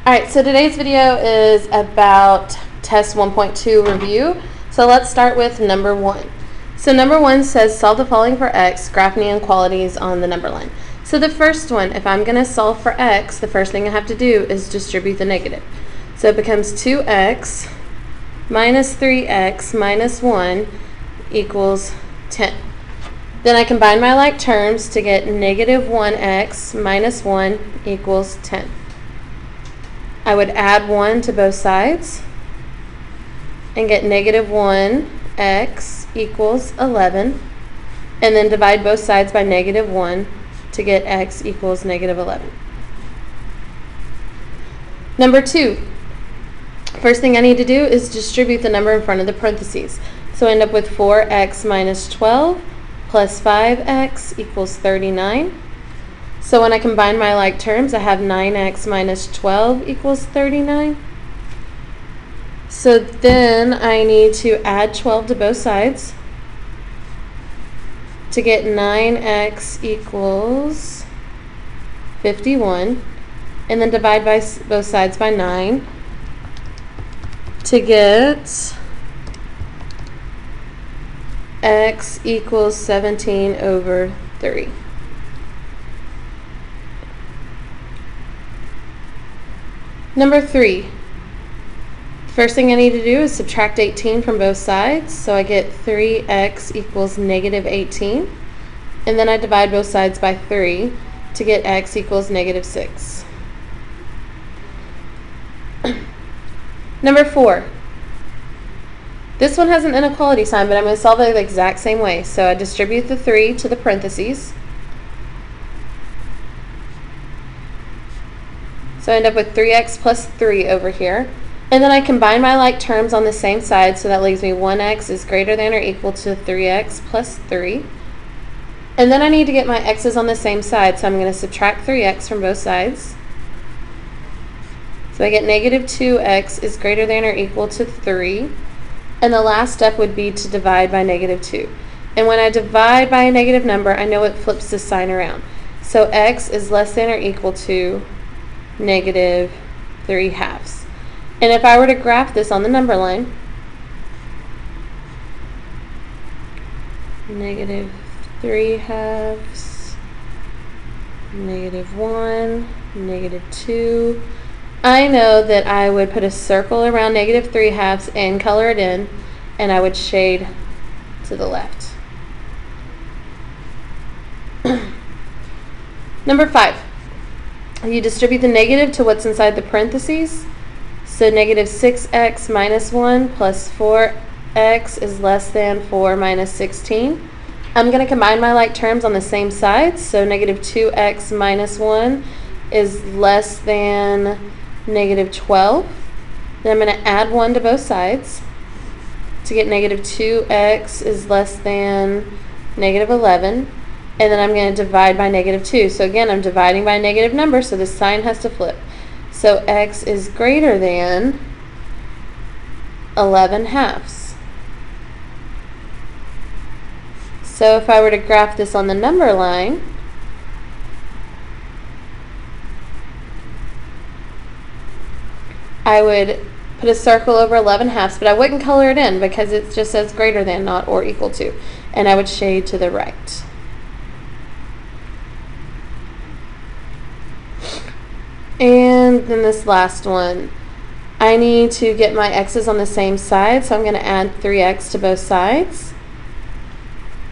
Alright, so today's video is about test 1.2 review. So let's start with number 1. So number 1 says solve the following for x, graph any inequalities on the number line. So the first one, if I'm going to solve for x, the first thing I have to do is distribute the negative. So it becomes 2x minus 3x minus 1 equals 10. Then I combine my like terms to get negative 1x minus 1 equals 10. I would add 1 to both sides and get negative 1x equals 11, and then divide both sides by negative 1 to get x equals negative 11. Number 2, first thing I need to do is distribute the number in front of the parentheses. So I end up with 4x minus 12 plus 5x equals 39. So when I combine my like terms, I have 9x minus 12 equals 39. So then I need to add 12 to both sides to get 9x equals 51, and then divide by both sides by 9 to get x equals 17 over 3. Number 3, first thing I need to do is subtract 18 from both sides, so I get 3x equals negative 18, and then I divide both sides by 3 to get x equals negative 6. Number 4, this one has an inequality sign, but I'm going to solve it the exact same way. So I distribute the 3 to the parentheses. So I end up with 3x plus 3 over here. And then I combine my like terms on the same side, so that leaves me 1x is greater than or equal to 3x plus 3. And then I need to get my x's on the same side, so I'm going to subtract 3x from both sides. So I get negative 2x is greater than or equal to 3. And the last step would be to divide by negative 2. And when I divide by a negative number, I know it flips the sign around. So x is less than or equal to negative 3/2. And if I were to graph this on the number line, negative 3/2, negative 1, negative 2, I know that I would put a circle around negative 3/2 and color it in, and I would shade to the left. Number 5, you distribute the negative to what's inside the parentheses. So negative 6x minus 1 plus 4x is less than 4 minus 16. I'm going to combine my like terms on the same side. So negative 2x minus 1 is less than negative 12. Then I'm going to add 1 to both sides to get negative 2x is less than negative 11. And then I'm going to divide by negative 2. So again, I'm dividing by a negative number, so the sign has to flip. So x is greater than 11/2. So if I were to graph this on the number line, I would put a circle over 11/2, but I wouldn't color it in because it just says greater than, not or equal to. And I would shade to the right. And then this last one, I need to get my x's on the same side, so I'm going to add 3x to both sides.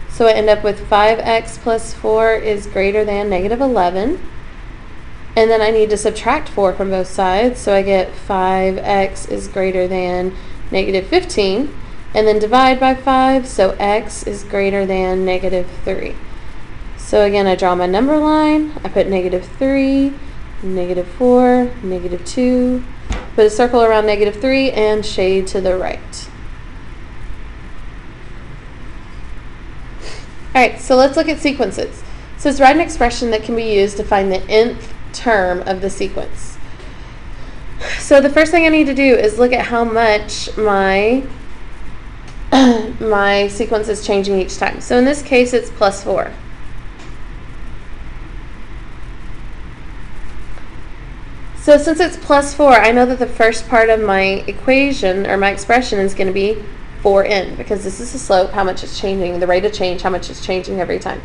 So I end up with 5x plus 4 is greater than negative 11. And then I need to subtract 4 from both sides, so I get 5x is greater than negative 15. And then divide by 5, so x is greater than negative 3. So again, I draw my number line, I put negative 3, negative 4, negative 2, put a circle around negative 3, and shade to the right. Alright, so let's look at sequences. So let's write an expression that can be used to find the nth term of the sequence. So the first thing I need to do is look at how much my my sequence is changing each time. So in this case, it's plus 4. So since it's plus 4, I know that the first part of my equation or my expression is going to be 4n, because this is the slope, how much it's changing, the rate of change, how much it's changing every time.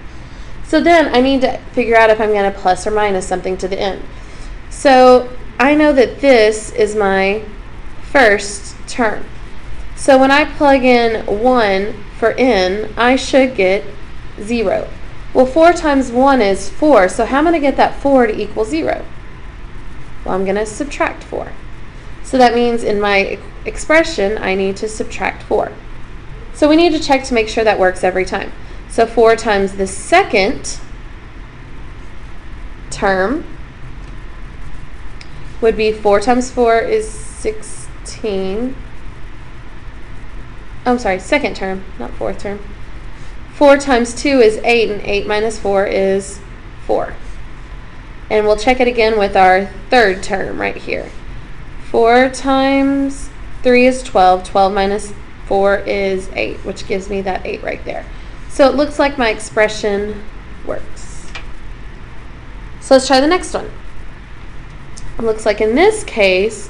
So then I need to figure out if I'm going to plus or minus something to the n. So I know that this is my first term. So when I plug in 1 for n, I should get 0. Well, 4 times 1 is 4, so how am I going to get that 4 to equal 0? Well, I'm going to subtract 4. So that means in my expression, I need to subtract 4. So we need to check to make sure that works every time. So 4 times the second term would be 4 times 4 is 16. I'm sorry, second term, not fourth term. 4 times 2 is 8, and 8 minus 4 is 4. And we'll check it again with our third term right here. 4 times 3 is 12. 12 minus 4 is 8, which gives me that 8 right there. So it looks like my expression works. So let's try the next one. It looks like in this case,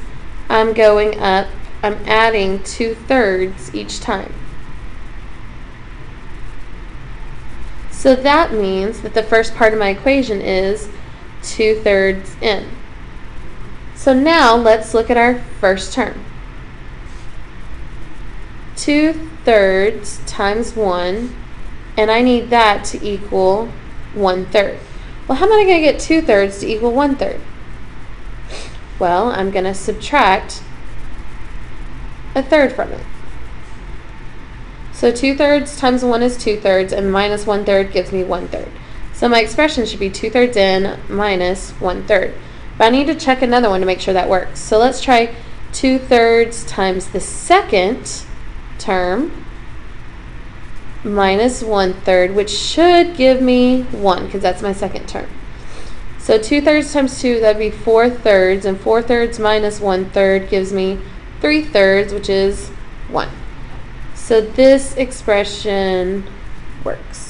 I'm going up, I'm adding 2/3 each time. So that means that the first part of my equation is 2/3 n. So now let's look at our first term. 2/3 times 1, and I need that to equal 1/3. Well, how am I going to get 2/3 to equal 1/3? Well, I'm going to subtract 1/3 from it. So 2/3 times 1 is 2/3, and minus 1/3 gives me 1/3. So my expression should be 2/3 n minus 1/3. But I need to check another one to make sure that works. So let's try 2/3 times the second term minus 1/3, which should give me 1, because that's my second term. So 2/3 times 2, that would be 4/3, and 4/3 minus 1/3 gives me 3/3, which is 1. So this expression works.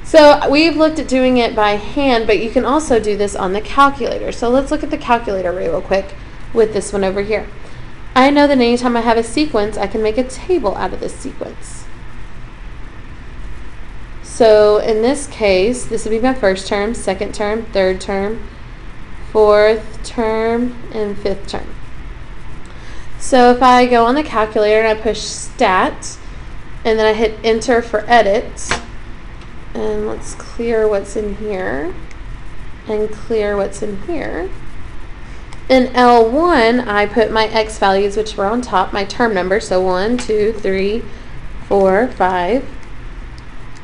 So we've looked at doing it by hand, but you can also do this on the calculator. So let's look at the calculator real quick with this one over here. I know that anytime I have a sequence, I can make a table out of this sequence. So in this case, this would be my first term, second term, third term, fourth term, and fifth term. So if I go on the calculator and I push stat, and then I hit enter for edit, and let's clear what's in here, and clear what's in here. In L1, I put my x values, which were on top, my term number, so 1, 2, 3, 4, 5.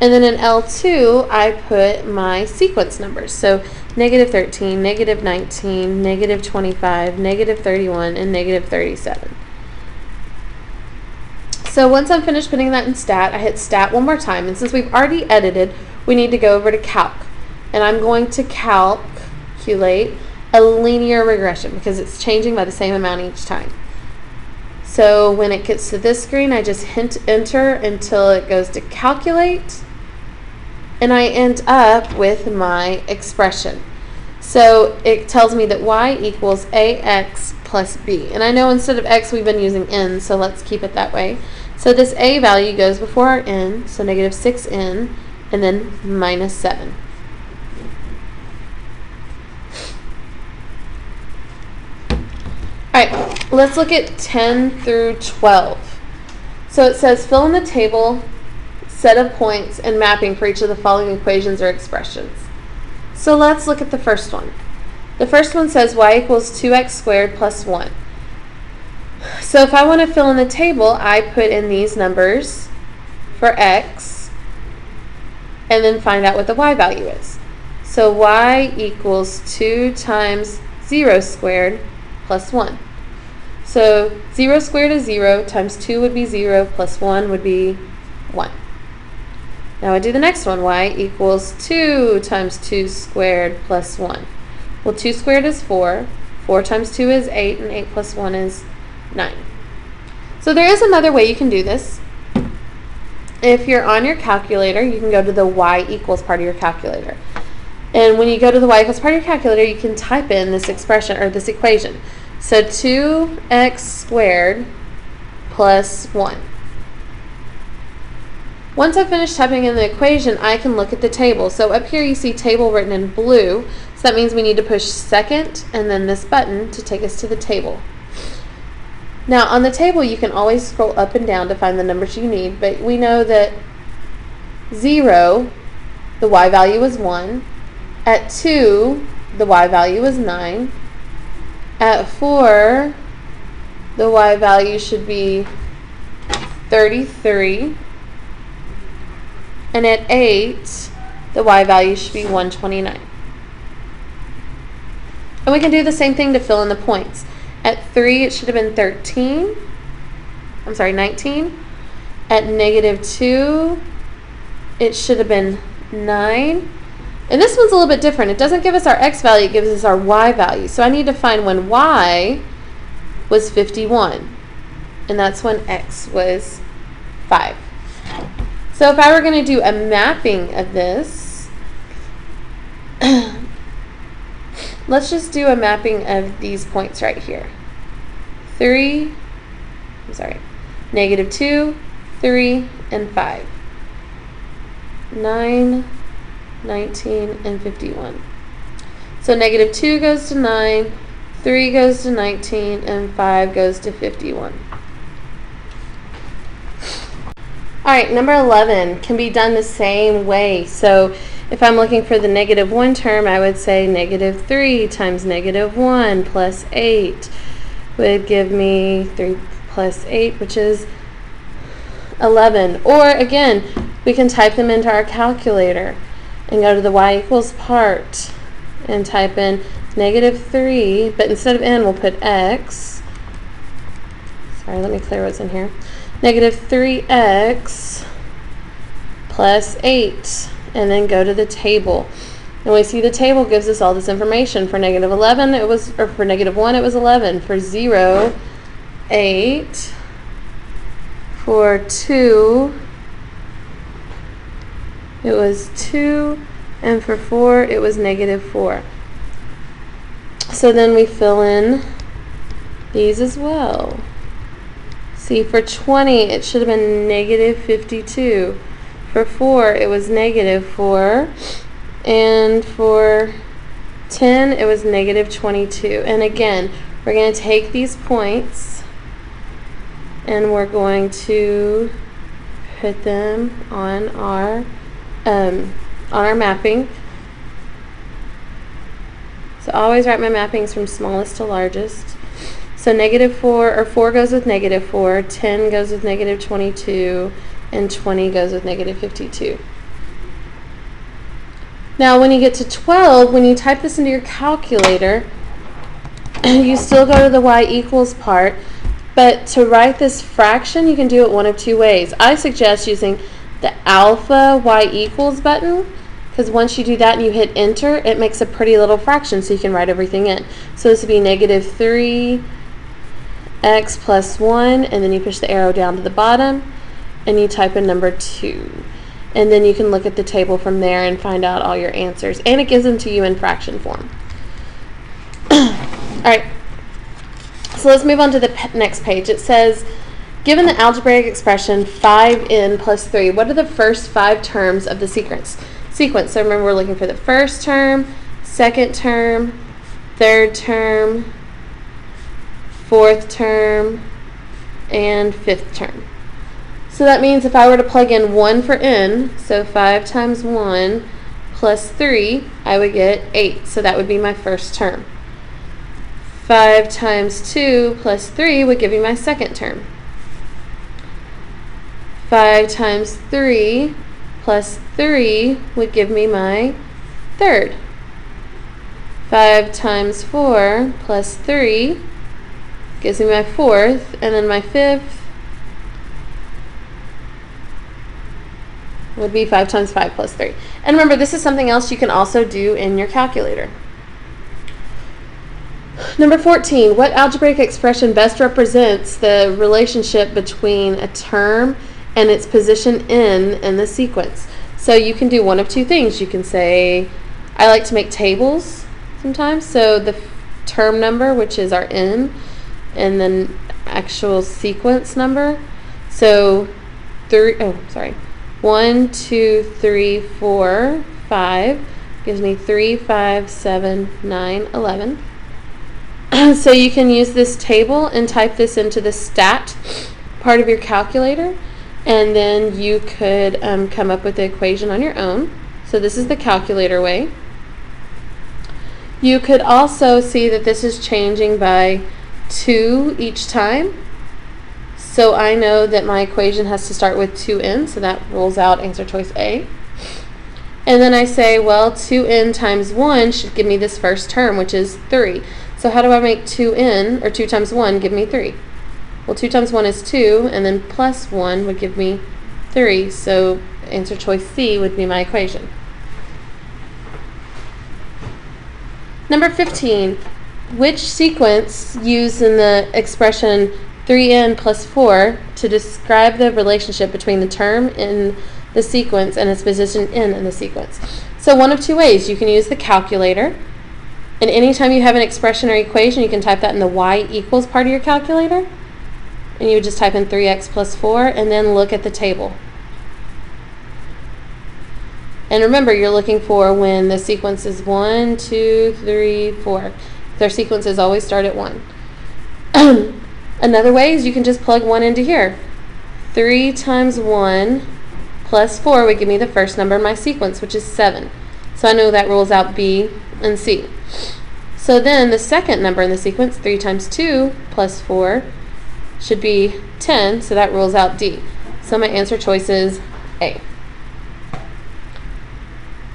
And then in L2, I put my sequence numbers, so negative 13, negative 19, negative 25, negative 31, and negative 37. So once I'm finished putting that in stat, I hit stat one more time, and since we've already edited, we need to go over to calc. And I'm going to calculate a linear regression because it's changing by the same amount each time. So when it gets to this screen, I just hit enter until it goes to calculate, and I end up with my expression. So it tells me that y equals ax plus b. And I know instead of x we've been using n, so let's keep it that way. So this a value goes before our n, so negative 6n, and then minus 7. Alright, let's look at 10 through 12. So it says fill in the table, set of points, and mapping for each of the following equations or expressions. So let's look at the first one. The first one says y equals 2x squared plus 1. So if I want to fill in the table, I put in these numbers for x and then find out what the y value is. So y equals 2 times 0 squared plus 1. So 0 squared is 0, times 2 would be 0, plus 1 would be 1. Now I do the next one, y equals 2 times 2 squared plus 1. Well, 2 squared is 4, 4 times 2 is 8, and 8 plus 1 is 9. So there is another way you can do this. If you're on your calculator, you can go to the y equals part of your calculator. And when you go to the y equals part of your calculator, you can type in this expression or this equation. So 2x squared plus 1. Once I've finished typing in the equation, I can look at the table. So up here you see table written in blue. So that means we need to push second and then this button to take us to the table. Now on the table you can always scroll up and down to find the numbers you need, but we know that 0, the y value is 1. At 2, the y value is 9. At 4, the y value should be 33. And at 8, the y value should be 129. And we can do the same thing to fill in the points. At 3, it should have been 19. At negative 2, it should have been 9. And this one's a little bit different. It doesn't give us our x value, it gives us our y value. So I need to find when y was 51. And that's when x was 5. So if I were going to do a mapping of this, let's just do a mapping of these points right here. Negative 2, 3, and 5. 9, 19, and 51. So negative 2 goes to 9, 3 goes to 19, and 5 goes to 51. Alright, number 11 can be done the same way. So if I'm looking for the negative 1 term, I would say negative 3 times negative 1 plus 8 would give me 3 plus 8, which is 11. Or again, we can type them into our calculator and go to the y equals part and type in negative 3, but instead of n, we'll put x. Sorry, let me clear what's in here. Negative 3x plus 8, and then go to the table. And we see the table gives us all this information. For negative 11, it was, or for negative 1, it was 11. For 0, 8. For 2, it was 2. And for 4, it was negative 4. So then we fill in these as well. See, for 20, it should have been negative 52. For 4, it was negative 4. And for 10, it was negative 22. And again, we're going to take these points and we're going to put them on our mapping. So always write my mappings from smallest to largest. So negative 4, or 4 goes with negative 4, 10 goes with negative 22, and 20 goes with negative 52. Now when you get to 12, when you type this into your calculator, you still go to the y equals part, but to write this fraction, you can do it one of two ways. I suggest using the alpha y equals button, because once you do that and you hit enter, it makes a pretty little fraction so you can write everything in. So this would be negative 3x plus 1, and then you push the arrow down to the bottom and you type in number 2. And then you can look at the table from there and find out all your answers. And it gives them to you in fraction form. Alright, so let's move on to the next page. It says, given the algebraic expression 5n plus 3, what are the first 5 terms of the sequence? So remember, we're looking for the first term, second term, third term, fourth term, and fifth term. So that means if I were to plug in 1 for n, so 5 times 1 plus 3, I would get 8. So that would be my first term. 5 times 2 plus 3 would give me my second term. 5 times 3 plus 3 would give me my third. 5 times 4 plus 3 gives me my fourth, and then my fifth would be 5 times 5 plus 3. And remember, this is something else you can also do in your calculator. Number 14, what algebraic expression best represents the relationship between a term and its position in the sequence? So you can do one of two things. You can say I like to make tables sometimes. So the term number, which is our n, and then actual sequence number. So 1, 2, 3, 4, 5 gives me 3, 5, 7, 9, 11. So you can use this table and type this into the stat part of your calculator, and then you could come up with the equation on your own. So this is the calculator way. You could also see that this is changing by 2 each time. So I know that my equation has to start with 2n, so that rules out answer choice A. And then I say, well, 2n times 1 should give me this first term, which is 3. So how do I make 2n, or 2 times 1, give me 3? Well, 2 times 1 is 2, and then plus 1 would give me 3. So answer choice C would be my equation. Number 15, which sequence used in the expression 3n plus 4 to describe the relationship between the term in the sequence and its position in the sequence? So one of two ways. You can use the calculator, and anytime you have an expression or equation, you can type that in the y equals part of your calculator, and you would just type in 3x plus 4 and then look at the table. And remember, you're looking for when the sequence is 1, 2, 3, 4. Their sequences always start at 1. Another way is you can just plug 1 into here. 3 times 1 plus 4 would give me the first number in my sequence, which is 7. So I know that rules out B and C. So then the second number in the sequence, 3 times 2 plus 4, should be 10, so that rules out D. So my answer choice is A.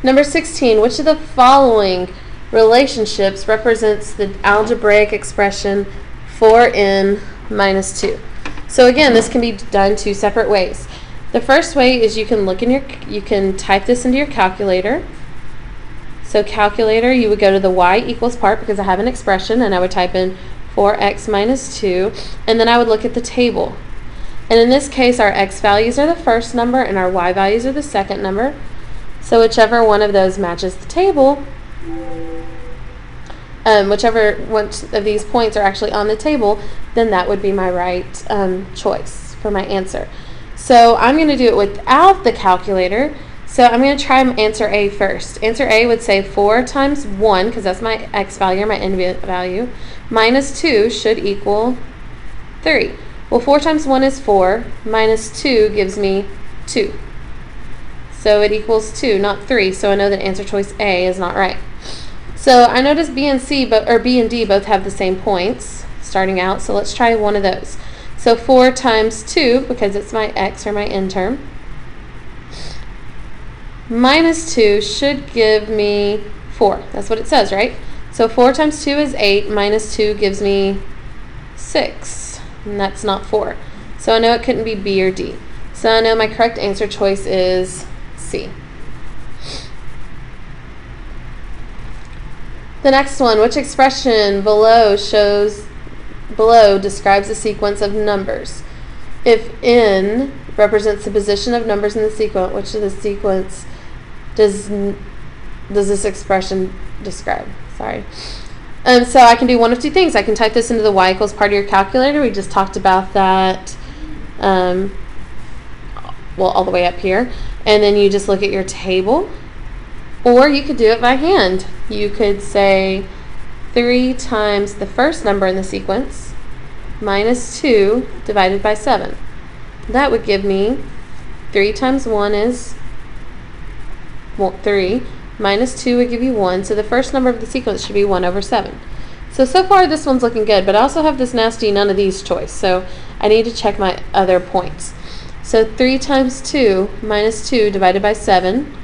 Number 16, which of the following relationships represents the algebraic expression 4n minus 2? So again, this can be done two separate ways. The first way is you can type this into your calculator. So calculator, you would go to the y equals part because I have an expression, and I would type in 4x minus 2, and then I would look at the table. And in this case, our x values are the first number and our y values are the second number. So whichever one of those matches the table, whichever one of these points are actually on the table, then that would be my right choice for my answer. So I'm going to do it without the calculator. So I'm going to try answer A first. Answer A would say 4 times 1, because that's my x value or my n value, minus 2 should equal 3. Well, 4 times 1 is 4, minus 2 gives me 2. So it equals 2, not 3, so I know that answer choice A is not right. So I notice B and D both have the same points starting out, so let's try one of those. So 4 times 2, because it's my x or my n term, minus 2 should give me 4. That's what it says, right? So 4 times 2 is 8, minus 2 gives me 6, and that's not 4. So I know it couldn't be B or D. So I know my correct answer choice is C. The next one, which expression below describes a sequence of numbers? If n represents the position of numbers in the sequence, which of the sequence does this expression describe? Sorry. So I can do one of two things. I can type this into the y equals part of your calculator. We just talked about that, all the way up here. And then you just look at your table. Or you could do it by hand. You could say 3 times the first number in the sequence minus 2 divided by 7. That would give me 3 times 1 is 3, minus 2 would give you 1, so the first number of the sequence should be 1 over 7. So far this one's looking good, but I also have this nasty none of these choice, so I need to check my other points. So 3 times 2 minus 2 divided by 7.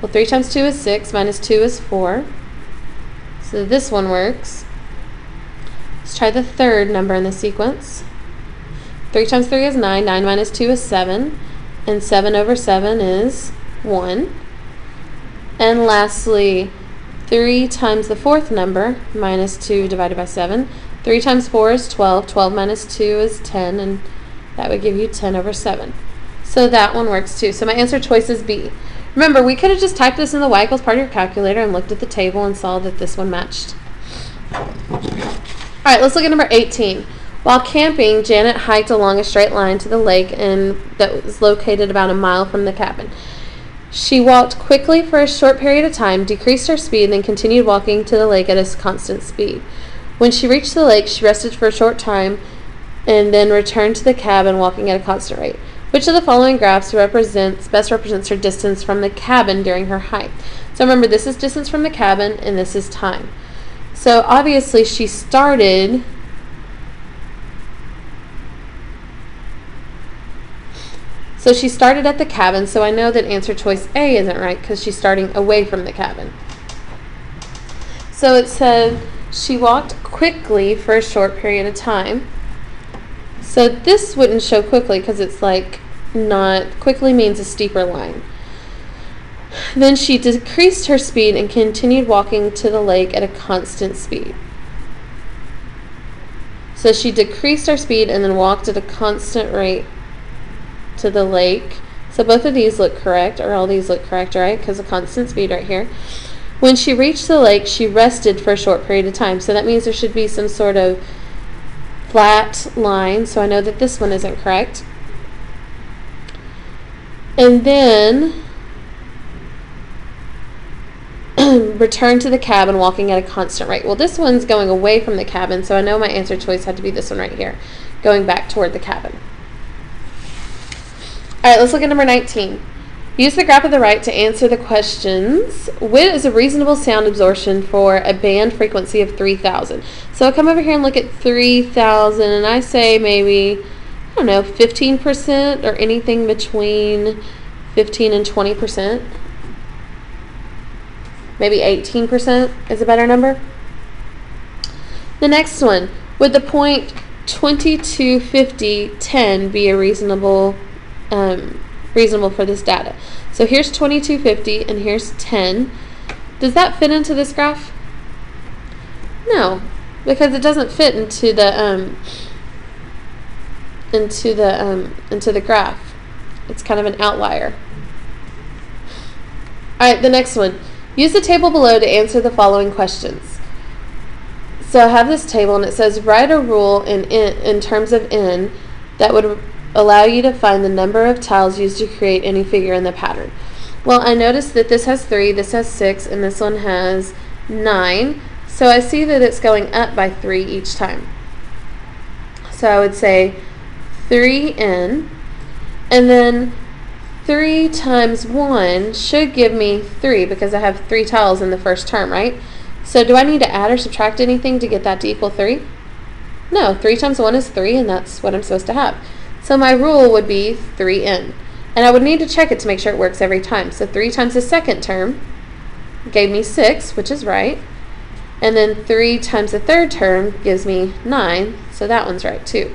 Well, 3 times 2 is 6, minus 2 is 4. So this one works. Let's try the third number in the sequence. 3 times 3 is 9, 9 minus 2 is 7, and 7 over 7 is 1. And lastly, 3 times the fourth number, minus 2 divided by 7. 3 times 4 is 12, 12 minus 2 is 10, and that would give you 10 over 7. So that one works too. So my answer choice is B. Remember, we could have just typed this in the y equals part of your calculator and looked at the table and saw that this one matched. All right, let's look at number 18. While camping, Janet hiked along a straight line to the lake that was located about a mile from the cabin. She walked quickly for a short period of time, decreased her speed, and then continued walking to the lake at a constant speed. When she reached the lake, she rested for a short time and then returned to the cabin walking at a constant rate. Which of the following graphs best represents her distance from the cabin during her hike? So remember, this is distance from the cabin and this is time. So obviously she started at the cabin, so I know that answer choice A isn't right because she's starting away from the cabin. So it said she walked quickly for a short period of time. So this wouldn't show quickly because it's like not, quickly means a steeper line. Then she decreased her speed and continued walking to the lake at a constant speed. So she decreased her speed and then walked at a constant rate to the lake. So both of these look correct, or all these look correct, right? Because of constant speed right here. When she reached the lake, she rested for a short period of time. So that means there should be some sort of flat line. So I know that this one isn't correct. And then return to the cabin walking at a constant rate. Well, this one's going away from the cabin, so I know my answer choice had to be this one right here, going back toward the cabin. All right, let's look at number 19. Use the graph of the right to answer the questions. What is a reasonable sound absorption for a band frequency of 3,000? So I'll come over here and look at 3,000, and I say maybe, I don't know, 15% or anything between 15 and 20%. Maybe 18% is a better number. The next one, would the point 2250 be a reasonable for this data? So here's 2250 and here's 10. Does that fit into this graph? No, because it doesn't fit into the graph. It's kind of an outlier. All right, the next one. Use the table below to answer the following questions. So I have this table and it says write a rule in terms of n that would allow you to find the number of tiles used to create any figure in the pattern. Well, I noticed that this has 3, this has 6, and this one has 9. So I see that it's going up by 3 each time. So I would say 3n, and then 3 times 1 should give me 3 because I have 3 tiles in the first term, right? So do I need to add or subtract anything to get that to equal 3? No, 3 times 1 is 3, and that's what I'm supposed to have. So my rule would be 3n. And I would need to check it to make sure it works every time. So 3 times the second term gave me 6, which is right. And then 3 times the third term gives me 9, so that one's right too.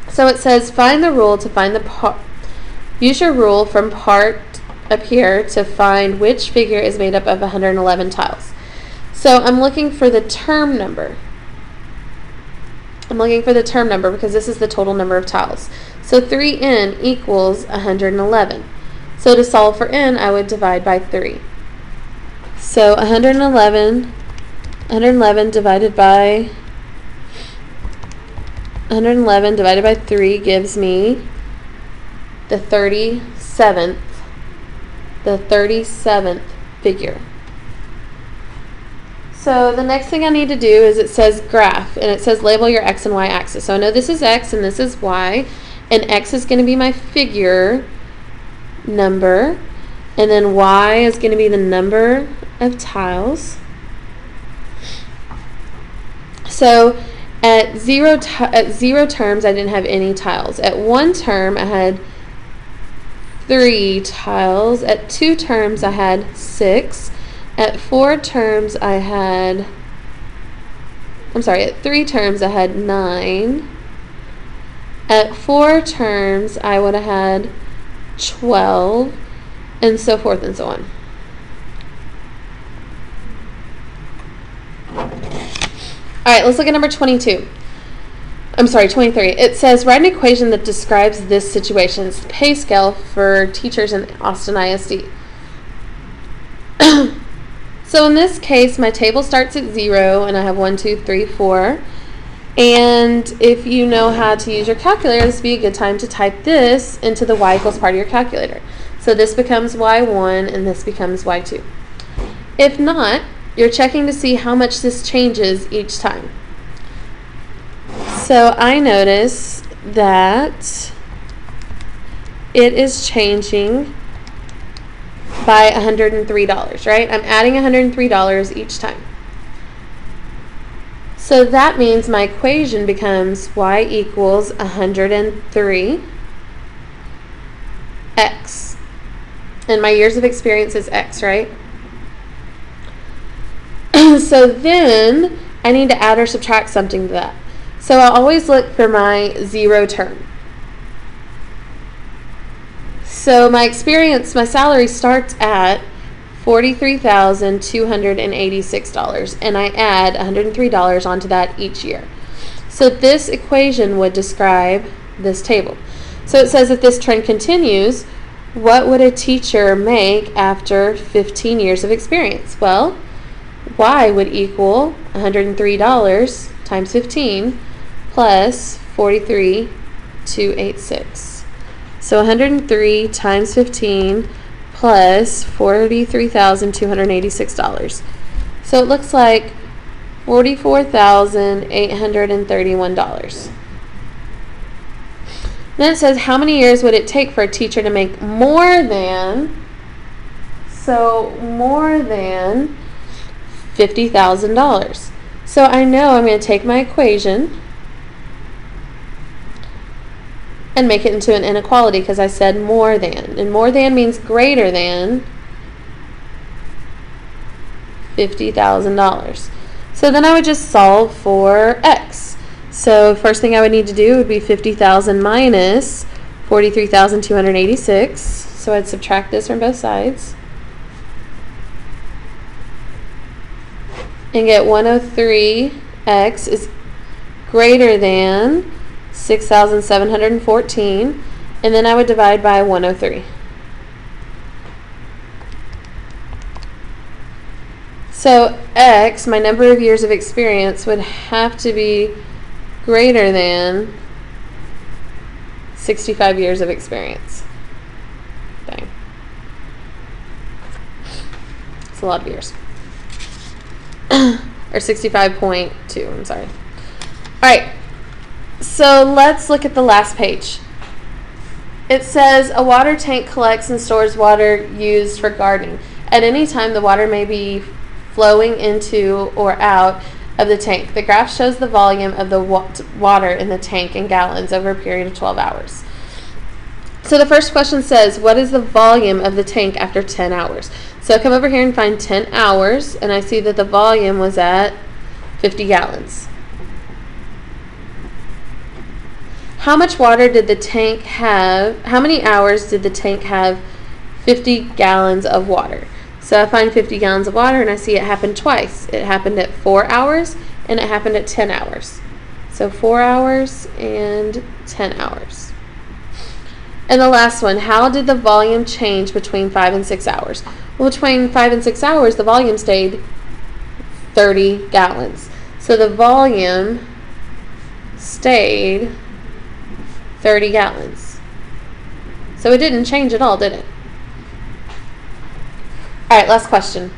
So it says find the rule to find the part. Use your rule from part up here to find which figure is made up of 111 tiles. So I'm looking for the term number. I'm looking for the term number because this is the total number of tiles. So 3n equals 111. So to solve for n, I would divide by 3. So 111 divided by 3 gives me the 37th figure. So the next thing I need to do is it says graph, and it says label your x and y axis. So I know this is x and this is y, and x is going to be my figure number, and then y is going to be the number of tiles. So at zero terms, I didn't have any tiles. At 1 term, I had 3 tiles. At 2 terms, I had 6. At 4 terms, at 3 terms, I had 9. At 4 terms, I would have had 12, and so forth and so on. All right, let's look at number 22. I'm sorry, 23. It says, write an equation that describes this situation. It's the pay scale for teachers in Austin ISD. So in this case, my table starts at 0, and I have 1, 2, 3, 4. And if you know how to use your calculator, this would be a good time to type this into the y equals part of your calculator. So this becomes y1, and this becomes y2. If not, you're checking to see how much this changes each time. So I notice that it is changing by $103, right? I'm adding $103 each time. So that means my equation becomes y equals 103 x. And my years of experience is x, right? So then I need to add or subtract something to that. So I'll always look for my 0 term. So my experience, my salary starts at $43,286, and I add $103 onto that each year. So this equation would describe this table. So it says if this trend continues, what would a teacher make after 15 years of experience? Well, y would equal $103 times 15 plus 43,286. So 103 times 15 plus $43,286. So it looks like $44,831. Then it says how many years would it take for a teacher to make more than $50,000. So I know I'm going to take my equation and make it into an inequality because I said more than. And more than means greater than $50,000. So then I would just solve for x. So first thing I would need to do would be 50,000 minus 43,286. So I'd subtract this from both sides and get 103x is greater than 6,714, and then I would divide by 103. So x, my number of years of experience, would have to be greater than 65 years of experience. Dang. It's a lot of years. Or 65.2, I'm sorry. Alright, so let's look at the last page. It says a water tank collects and stores water used for gardening. At any time, the water may be flowing into or out of the tank. The graph shows the volume of the water in the tank in gallons over a period of 12 hours. So the first question says, what is the volume of the tank after 10 hours? So I come over here and find 10 hours, and I see that the volume was at 50 gallons. How much water did the tank have? How many hours did the tank have 50 gallons of water? So I find 50 gallons of water, and I see it happened twice. It happened at 4 hours, and it happened at 10 hours. So 4 hours and 10 hours. And the last one, how did the volume change between 5 and 6 hours? Well, between 5 and 6 hours, the volume stayed 30 gallons. So the volume stayed 30 gallons. So it didn't change at all, did it? All right, last question.